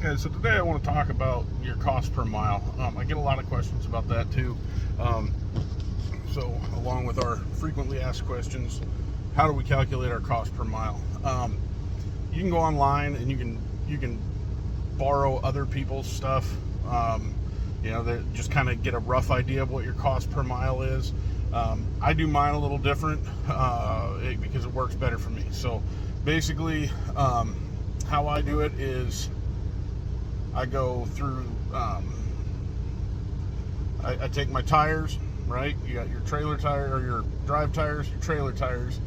Okay, so today I want to talk about your cost per mile. I get a lot of questions about that too. So along with our frequently asked questions, how do we calculate our cost per mile? You can go online and you can borrow other people's stuff. Just kind of get a rough idea of what your cost per mile is. I do mine a little different because it works better for me. So basically, how I do it is I go through, I take my tires, right? You got your trailer tire or your drive tires, your trailer tires,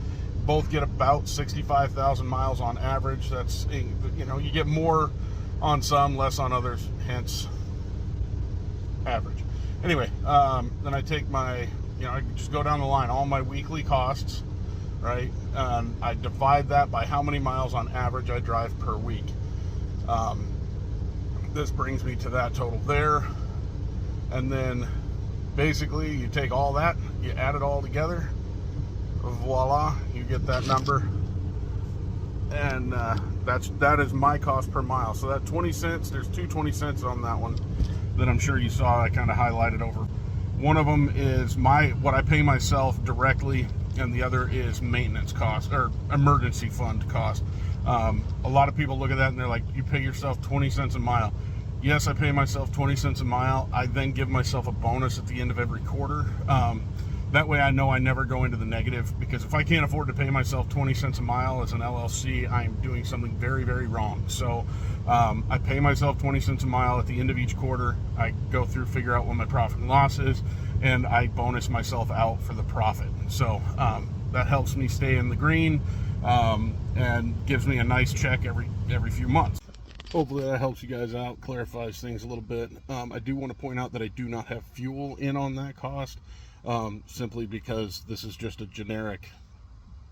both get about 65,000 miles on average. That's, you get more on some, less on others, hence average. Anyway, then I take my, I just go down the line, all my weekly costs, right? And I divide that by how many miles on average I drive per week. This brings me to that total there. And then basically you take all that, you add it all together, voila, you get that number. And that is my cost per mile. So that 20 cents, there's two 20 cents on that one that I'm sure you saw. I kind of highlighted over. One of them is what I pay myself directly, and the other is maintenance cost or emergency fund cost. A lot of people look at that and they're like, you pay yourself 20 cents a mile. Yes, I pay myself 20 cents a mile. I then give myself a bonus at the end of every quarter. That way I know I never go into the negative, because if I can't afford to pay myself 20 cents a mile as an LLC, I'm doing something very, very wrong. So I pay myself 20 cents a mile at the end of each quarter. I go through, figure out what my profit and loss is, and I bonus myself out for the profit. So that helps me stay in the green and gives me a nice check every few months. Hopefully that helps you guys out, clarifies things a little bit. I do want to point out that I do not have fuel in on that cost, simply because this is just a generic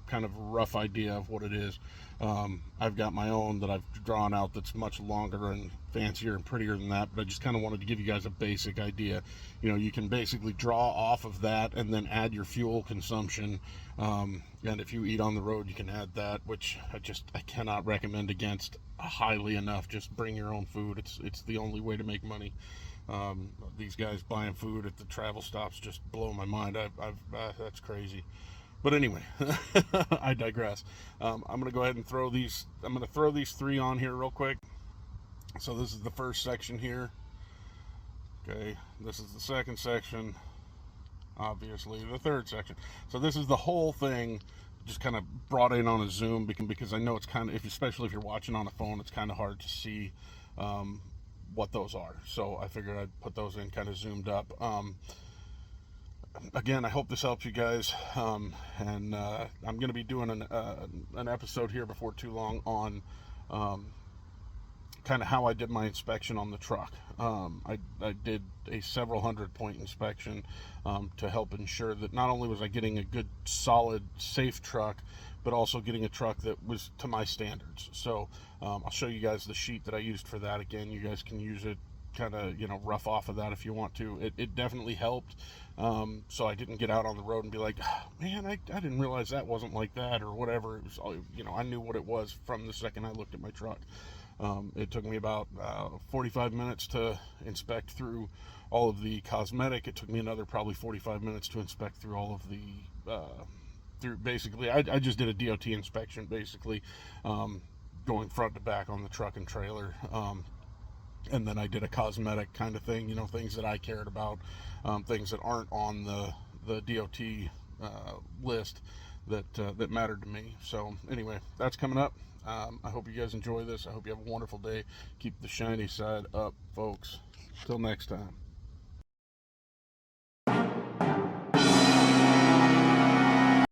kind of rough idea of what it is. I've got my own that I've drawn out that's much longer and fancier and prettier than that, but I just kind of wanted to give you guys a basic idea. You can basically draw off of that and then add your fuel consumption, and if you eat on the road, you can add that, which I cannot recommend against highly enough. Just bring your own food. It's the only way to make money. These guys buying food at the travel stops just blow my mind. That's crazy. But anyway, I digress. I'm going to go ahead and throw these three on here real quick. So this is the first section here. Okay, this is the second section. Obviously, the third section. So this is the whole thing, just kind of brought in on a zoom, because I know it's kind of, especially if you're watching on a phone, it's kind of hard to see what those are. So I figured I'd put those in kind of zoomed up. Again, I hope this helps you guys, and I'm going to be doing an episode here before too long on kind of how I did my inspection on the truck. I did a several hundred point inspection to help ensure that not only was I getting a good, solid, safe truck, but also getting a truck that was to my standards. So I'll show you guys the sheet that I used for that. Again, you guys can use it, kind of rough off of that if you want to. It definitely helped, so I didn't get out on the road and be like, oh, man, I didn't realize that wasn't like that or whatever. It was, I knew what it was from the second I looked at my truck. It took me about 45 minutes to inspect through all of the cosmetic. It took me another probably 45 minutes to inspect through all of the basically I just did a DOT inspection, basically going front to back on the truck and trailer. And then I did a cosmetic kind of thing, things that I cared about, things that aren't on the DOT list that mattered to me. So anyway, that's coming up. I hope you guys enjoy this. I hope you have a wonderful day. Keep the shiny side up, folks. Till next time.